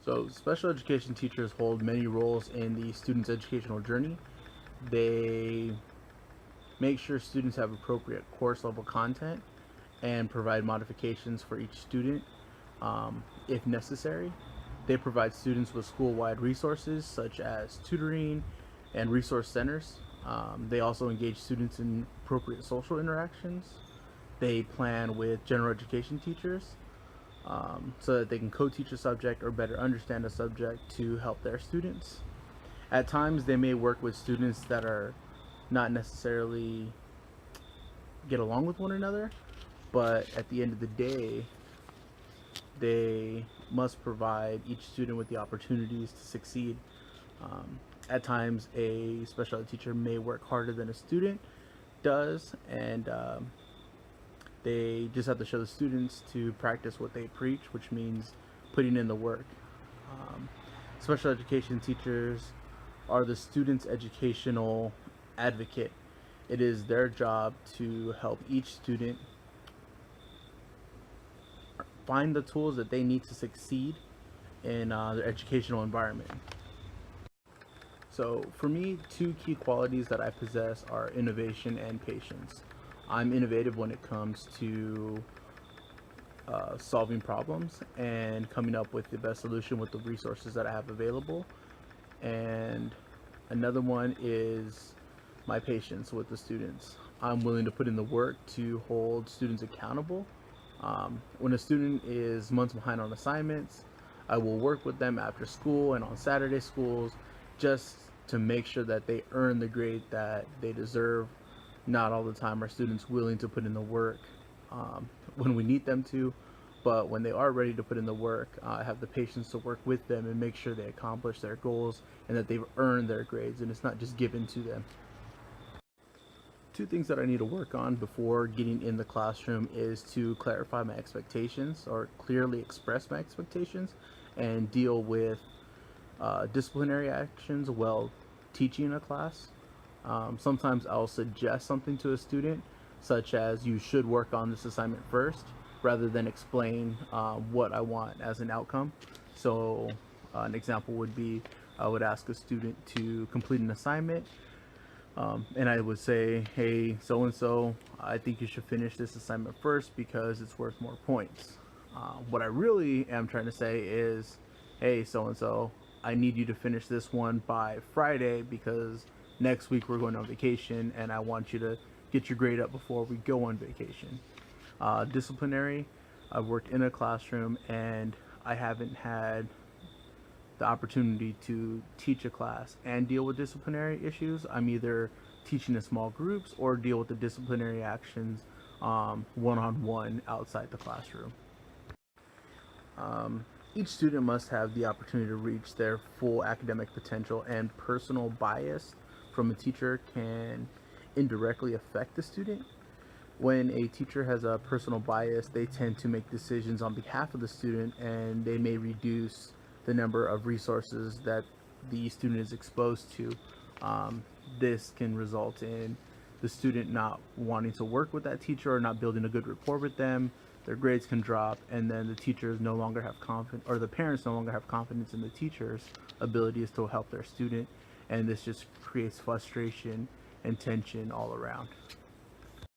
So special education teachers hold many roles in the student's educational journey. They make sure students have appropriate course level content and provide modifications for each student if necessary. They provide students with school-wide resources such as tutoring and resource centers. They also engage students in appropriate social interactions. They plan with general education teachers so that they can co-teach a subject or better understand a subject to help their students. At times, they may work with students that are not necessarily get along with one another, but at the end of the day, they must provide each student with the opportunities to succeed. At times, a special ed teacher may work harder than a student does, and they just have to show the students to practice what they preach, which means putting in the work. Special education teachers are the student's educational advocate. It is their job to help each student find the tools that they need to succeed in their educational environment. So for me, two key qualities that I possess are innovation and patience. I'm innovative when it comes to solving problems and coming up with the best solution with the resources that I have available. And another one is my patience with the students. I'm willing to put in the work to hold students accountable. When a student is months behind on assignments, I will work with them after school and on Saturday schools just to make sure that they earn the grade that they deserve. Not all the time are students willing to put in the work when we need them to, but when they are ready to put in the work, I have the patience to work with them and make sure they accomplish their goals and that they've earned their grades and it's not just given to them. Two things that I need to work on before getting in the classroom is to clarify my expectations or clearly express my expectations and deal with disciplinary actions while teaching a class. Sometimes I'll suggest something to a student, such as you should work on this assignment first, rather than explain what I want as an outcome. So an example would be I would ask a student to complete an assignment, and I would say, hey, so-and-so, I think you should finish this assignment first because it's worth more points. What I really am trying to say is, hey, so-and-so, I need you to finish this one by Friday because next week we're going on vacation and I want you to get your grade up before we go on vacation. Disciplinary, I've worked in a classroom and I haven't had the opportunity to teach a class and deal with disciplinary issues. I'm either teaching in small groups or deal with the disciplinary actions one-on-one outside the classroom. Each student must have the opportunity to reach their full academic potential, and personal bias from a teacher can indirectly affect the student. When a teacher has a personal bias, they tend to make decisions on behalf of the student and they may reduce the number of resources that the student is exposed to. This can result in the student not wanting to work with that teacher or not building a good rapport with them. Their grades can drop, and then the teachers no longer have confidence, or the parents no longer have confidence in the teacher's abilities to help their student, and this just creates frustration and tension all around.